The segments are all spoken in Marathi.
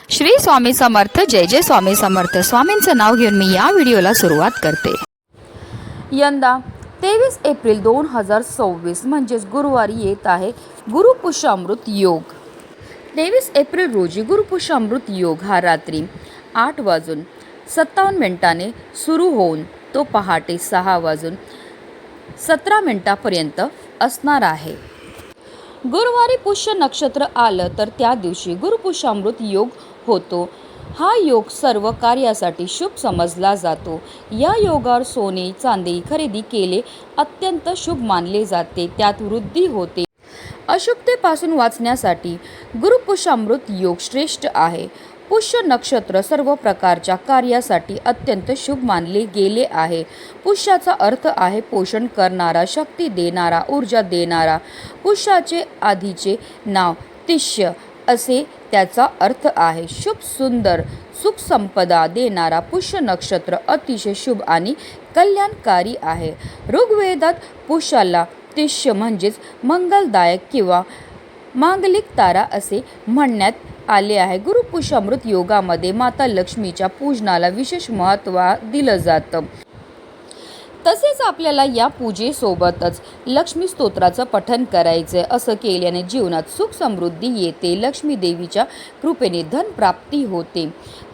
श्री स्वामी समर्थ. जय जय स्वामी समर्थ. स्वामींचं नाव घेऊन मी या व्हिडिओला सुरुवात करते. यंदा 23 एप्रिल 2026 म्हणजेच गुरुवारी येत आहे गुरुपुष्यामृत योग. 23 एप्रिल रोजी गुरुपुष्यामृत योग हा रात्री 8:57 सुरू होऊन तो पहाटे 6:17 असणार आहे. गुरुवारी पुष्य नक्षत्र आलं तर त्या दिवशी गुरुपुष्यामृत योग होतो. हा योग सर्व कार्यासाठी शुभ समजला जातो. या योगावर सोने चांदी खरेदी केले अत्यंत शुभ मानले जाते. त्यात वृद्धी होते. अशुभतेपासून वाचण्यासाठी गुरुपुष्यामृत योग श्रेष्ठ आहे. पुष्य नक्षत्र सर्व प्रकारच्या कार्यासाठी अत्यंत शुभ मानले गेले आहे. पुष्याचा अर्थ आहे पोषण करणारा, शक्ती देणारा, ऊर्जा देणारा. पुष्याचे आधीचे नाव तिष्य असे त्याचा अर्थ आहे. शुभ, सुंदर, सुख संपदा देणारा पुष्य नक्षत्र अतिशय शुभ आणि कल्याणकारी आहे. ऋग्वेदात पुष्याला तिष्य म्हणजेच मंगलदायक किंवा मांगलिक तारा असे म्हणण्यात आले आहे. गुरुपुष्यामृत योगामध्ये माता लक्ष्मीच्या पूजनाला विशेष महत्त्व दिलं जातं. तसेच आपल्याला या पूजेसोबतच लक्ष्मी स्तोत्राचं पठण करायचं. असं केल्याने जीवनात सुख समृद्धी येते. लक्ष्मी देवीच्या कृपेने धन प्राप्ती होते.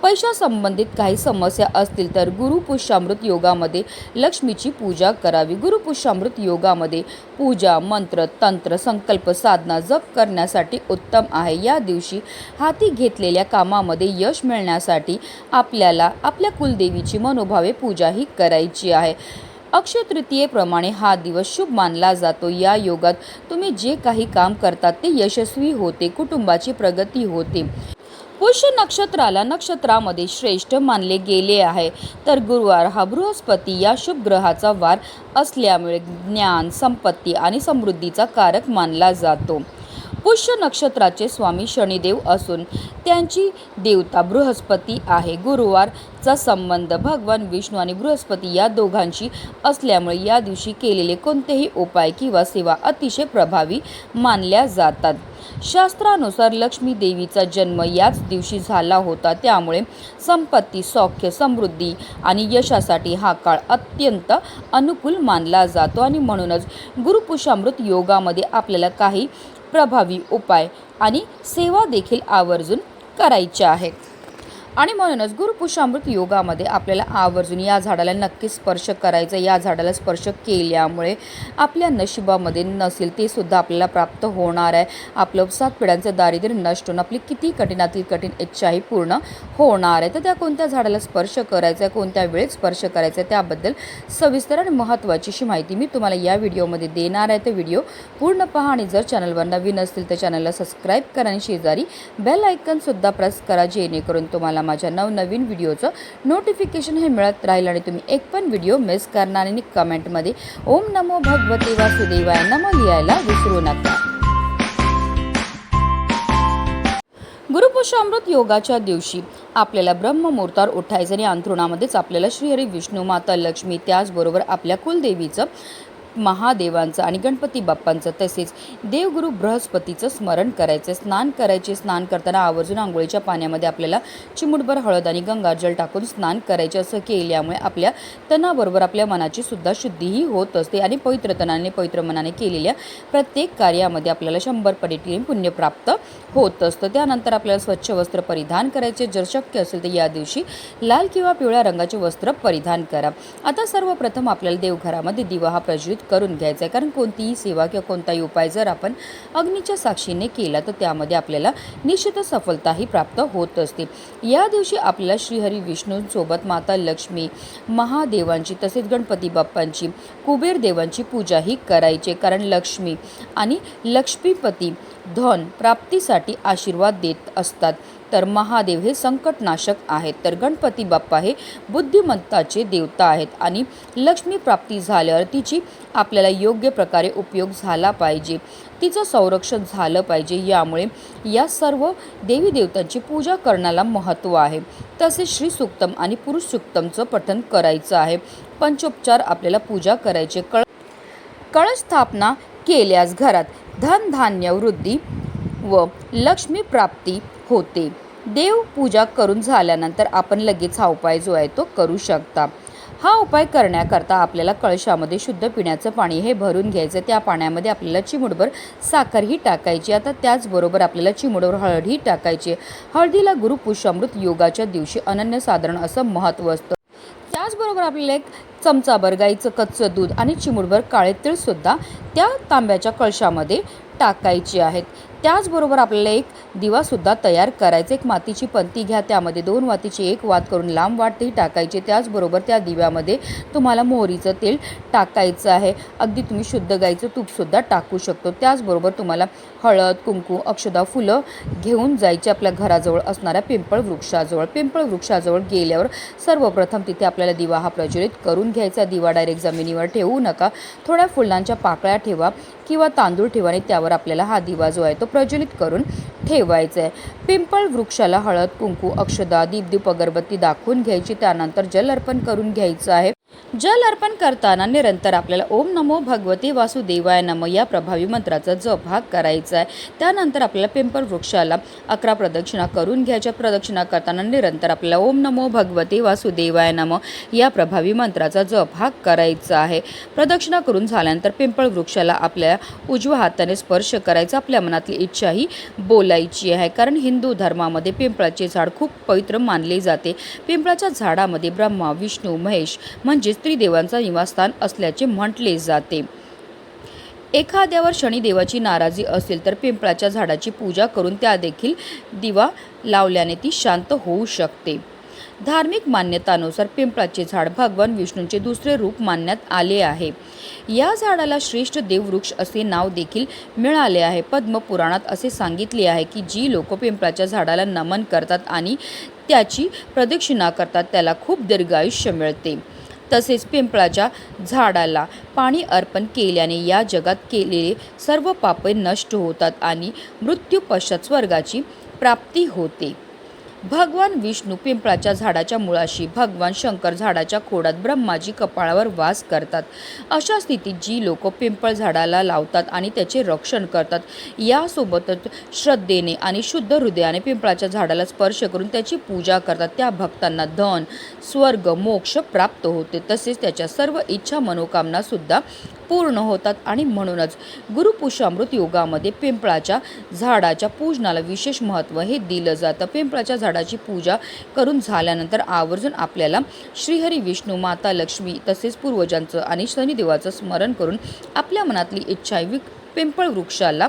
पैशासंबंधित काही समस्या असतील तर गुरुपुष्यामृत योगामध्ये लक्ष्मीची पूजा करावी. गुरुपुष्यामृत योगामध्ये पूजा, मंत्र, तंत्र, संकल्प, साधना, जप करण्यासाठी उत्तम आहे. या दिवशी हाती घेतलेल्या कामामध्ये यश मिळण्यासाठी आपल्याला आपल्या कुलदेवीची मनोभावे पूजाही करायची आहे. अक्षय तृतीयेप्रमाणे हा दिवस शुभ मानला जातो. या योगात तुम्ही जे काही काम करतात ते यशस्वी होते. कुटुंबाची प्रगती होते. पुष्य नक्षत्राला नक्षत्रामध्ये श्रेष्ठ मानले गेले आहे. तर गुरुवार हा बृहस्पती या शुभ ग्रहाचा वार असल्यामुळे ज्ञान, संपत्ती आणि समृद्धीचा कारक मानला जातो. पुष्य नक्षत्राचे स्वामी शनिदेव असून त्यांची देवता बृहस्पती आहे. गुरुवारचा संबंध भगवान विष्णू आणि बृहस्पती या दोघांशी असल्यामुळे या दिवशी केलेले कोणतेही उपाय किंवा सेवा अतिशय प्रभावी मानल्या जातात. शास्त्रानुसार लक्ष्मी देवीचा जन्म याच दिवशी झाला होता. त्यामुळे संपत्ती, सौख्य, समृद्धी आणि यशासाठी हा काळ अत्यंत अनुकूल मानला जातो. आणि म्हणूनच गुरुपुष्यामृत योगामध्ये आपल्याला काही प्रभावी उपाय आणि सेवा देखील आवर्जून करायच्या आहेत. आणि म्हणूनच गुरुपुष्यामृत योगामध्ये आपल्याला आवर्जून या झाडाला नक्की स्पर्श करायचा. या झाडाला स्पर्श केल्यामुळे आपल्या नशिबामध्ये नसेल ते सुद्धा आपल्याला प्राप्त होणार आहे. आपलं 7 पिढ्यांचं दारिद्र्य नष्ट होऊन आपली किती कठीणातील कठीण इच्छाही पूर्ण होणार आहे. तर त्या कोणत्या झाडाला स्पर्श करायचा आहे, कोणत्या वेळेत स्पर्श करायचा आहे, त्याबद्दल सविस्तर आणि महत्त्वाची अशी माहिती मी तुम्हाला या व्हिडिओमध्ये देणार आहे. तर व्हिडिओ पूर्ण पहा आणि जर चॅनलवर नवीन असतील तर चॅनलला सबस्क्राईब करा आणि शेजारी बेल आयकॉनसुद्धा प्रेस करा, जेणेकरून तुम्हाला माझ्या नवनवीन व्हिडिओचं नोटिफिकेशन हे मिळत राहील आणि तुम्ही एक पण व्हिडिओ मिस करणार नाही. कमेंटमध्ये ओम नमो भगवते वासुदेवाय नमः लिहायला विसरू नका. गुरुपुष्यामृत योगाच्या दिवशी आपल्याला ब्रह्ममुहूर्तावर उठायचं आणि अंथरुणामध्येच आपल्याला श्रीहरी विष्णू, माता लक्ष्मी, त्याचबरोबर आपल्या कुलदेवीचं, महादेवांचं आणि गणपती बाप्पांचं तसेच देवगुरु बृहस्पतीचं स्मरण करायचं. स्नान करायचे. स्नान करताना आवर्जून आंघोळीच्या पाण्यामध्ये आपल्याला चिमूटभर हळद आणि गंगाजल टाकून स्नान करायचे. असं केल्यामुळे आपल्या तनाबरोबर आपल्या मनाची सुद्धा शुद्धीही होत असते आणि पवित्र तनाने, पवित्र मनाने केलेल्या प्रत्येक कार्यामध्ये आपल्याला 100 पटीने पुण्य प्राप्त होत असतं. त्यानंतर आपल्याला स्वच्छ वस्त्र परिधान करायचे. जर शक्य असेल तर या दिवशी लाल किंवा पिवळ्या रंगाचे वस्त्र परिधान करा. आता सर्वप्रथम आपल्याला देवघरामध्ये दिवा हा प्रज्वलित करून घ्यायचा आहे. कारण कोणतीही सेवा किंवा कोणताही उपाय जर आपण अग्नीच्या साक्षीने केला तर त्यामध्ये आपल्याला निश्चित सफलताही प्राप्त होत असते. या दिवशी आपल्याला श्रीहरी विष्णूंसोबत माता लक्ष्मी, महादेवांची तसेच गणपती बाप्पांची, कुबेर देवांची पूजाही करायची. कारण लक्ष्मी आणि लक्ष्मीपती धन प्राप्तीसाठी आशीर्वाद देत असतात. तर महादेव हे संकटनाशक आहेत. तर गणपती बाप्पा हे बुद्धिमत्ताचे देवता आहेत. आणि लक्ष्मी प्राप्ती झाल्यावर तिची आपल्याला योग्य प्रकारे उपयोग झाला पाहिजे, तिचं संरक्षण झालं पाहिजे. यामुळे या सर्व देवी देवतांची पूजा करण्याला महत्त्व आहे. तसेच श्री सुक्तम आणि पुरुष सुक्तमचं पठण करायचं आहे. पंचोपचार आपल्याला पूजा करायचे. कळश स्थापना केल्यास घरात धन, धान्य, वृद्धी व लक्ष्मी प्राप्ती होते. देव पूजा करून झाल्यानंतर आपण लगेच हा उपाय जो आहे तो करू शकता। हा उपाय करण्याकरता आपल्याला कळशामध्ये शुद्ध पिण्याचं पाणी हे भरून घ्यायचं। त्या पाण्यामध्ये आपल्याला चिमूटभर साखरही टाकायची। आता त्याचबरोबर आपल्याला चिमूटभर हळदही टाकायची। हळदीला गुरुपुष्यामृत योगाच्या दिवशी अनन्यसाधारण असं महत्त्व असतं। त्याचबरोबर आपल्याला एक चमचाभर गाईचं कच्चं दूध आणि चिमूटभर काळे तीळसुद्धा त्या तांब्याच्या कळशामध्ये टाकायची आहेत। त्याचबरोबर आपल्याला एक दिवासुद्धा तयार करायचा। एक मातीची पंती घ्या, त्यामध्ये 2 वातीची 1 वात करून लांब वाटही टाकायची। त्याचबरोबर त्या दिव्यामध्ये तुम्हाला मोहरीचं तेल टाकायचं आहे। अगदी तुम्ही शुद्ध गाईचं तूपसुद्धा टाकू शकतो। त्याचबरोबर तुम्हाला हळद, कुंकू, अक्षदा, फुलं घेऊन जायची आपल्या घराजवळ असणाऱ्या पिंपळ वृक्षाजवळ। पिंपळ वृक्षाजवळ गेल्यावर सर्वप्रथम तिथे आपल्याला दिवा हा प्रज्वलित करून घ्यायचा। दिवा डायरेक्ट जमिनीवर ठेवू नका, थोड्या फुलांच्या पाकळ्या ठेवा किंवा तांदूळ ठेवा आणि त्यावर आपल्याला हा दिवा जो आहे तो प्रज्वलित करून ठेवायचा आहे। पिंपळ वृक्षाला हळद, कुंकू, अक्षदा, दीप अगरबत्ती दाखवून घ्यायची। त्यानंतर जल अर्पण करून घ्यायचं आहे। जल अर्पण करताना निरंतर आपल्याला ओम नमो भगवते वासुदेवाय नमः या प्रभावी मंत्राचा जप हा करायचा आहे। त्यानंतर आपल्याला पिंपळ वृक्षाला 11 प्रदक्षिणा करून घ्यायच्या। प्रदक्षिणा करताना निरंतर आपल्याला ओम नमो भगवते वासुदेवाय नमः या प्रभावी मंत्राचा जप हा करायचा आहे। प्रदक्षिणा करून झाल्यानंतर पिंपळ वृक्षाला आपल्या उजव्या हाताने स्पर्श करायचा। आपल्या मनातली इच्छा ही बोलायची आहे, कारण हिंदू धर्मामध्ये पिंपळाचे झाड खूप पवित्र मानले जाते। पिंपळाच्या झाडामध्ये ब्रह्मा, विष्णू, महेश म्हणजे त्रिदेवांचा निवासस्थान असल्याचे म्हटले जाते। एखाद्यावर शनिदेवाची नाराजी असेल तर पिंपळाच्या झाडाची पूजा करून त्या देखील दिवा लावल्याने ती शांत होऊ शकते। धार्मिक मान्यतानुसार पिंपळाचे झाड भगवान विष्णूंचे दुसरे रूप मानण्यात आले आहे। या झाडाला श्रेष्ठ देववृक्ष असे नाव देखील मिळाले आहे। पद्मपुराणात असे सांगितले आहे की जी लोक पिंपळाच्या झाडाला नमन करतात आणि त्याची प्रदक्षिणा करतात त्याला खूप दीर्घायुष्य मिळते। तसेच पिंपळाच्या झाडाला पाणी अर्पण केल्याने या जगात केलेले सर्व पापे नष्ट होतात आणि मृत्यू पश्चात स्वर्गाची प्राप्ती होते। भगवान विष्णू पिंपळाच्या झाडाच्या मुळाशी, भगवान शंकर झाडाच्या खोडात, ब्रह्माजी कपाळावर वास करतात। अशा स्थितीत जी लोक पिंपळ झाडाला लावतात आणि त्याचे रक्षण करतात, यासोबतच श्रद्धेने आणि शुद्ध हृदयाने पिंपळाच्या झाडाला स्पर्श करून त्याची पूजा करतात, त्या भक्तांना धन, स्वर्ग, मोक्ष प्राप्त होते। तसेच त्याच्या सर्व इच्छा मनोकामना सुद्धा पूर्ण होतात आणि म्हणूनच गुरुपुष्यामृत योगामध्ये पिंपळाच्या झाडाच्या पूजनाला विशेष महत्त्व हे दिलं जातं। पिंपळाच्या झाडाची पूजा करून झाल्यानंतर आवर्जून आपल्याला श्रीहरी विष्णू, माता लक्ष्मी तसेच पूर्वजांचं आणि शनिदेवाचं स्मरण करून आपल्या मनातली इच्छा पिंपळ वृक्षाला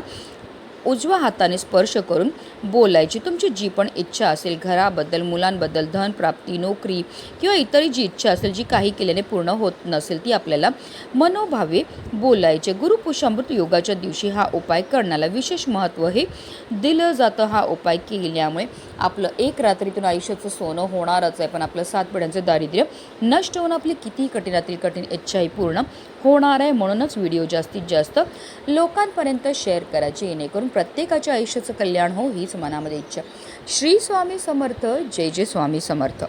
उजव्या हाताने स्पर्श करून बोलायची। तुमची जी पण इच्छा असेल घराबद्दल, मुलांबद्दल, धन प्राप्ती, नोकरी किंवा इतरही जी इच्छा असेल जी काही केल्याने पूर्ण होत नसेल ती आपल्याला मनोभावे बोलायचे। गुरुपुष्यामृत योगाच्या दिवशी हा उपाय करण्याला विशेष महत्त्व हे दिलं जातं। हा उपाय केल्यामुळे आपलं एक रात्रीतून आयुष्याचं सोनं होणारच आहे, पण आपलं 7 पिढ्यांचं दारिद्र्य नष्ट होऊन आपली किती कठीणातील कठीण इच्छाही पूर्ण होणार आहे। म्हणूनच व्हिडिओ जास्तीत जास्त लोकांपर्यंत शेअर करायचे, जेणेकरून प्रत्येकाच्या आयुष्याचं कल्याण हो हीच मनामध्ये इच्छा। श्री स्वामी समर्थ। जय जय स्वामी समर्थ।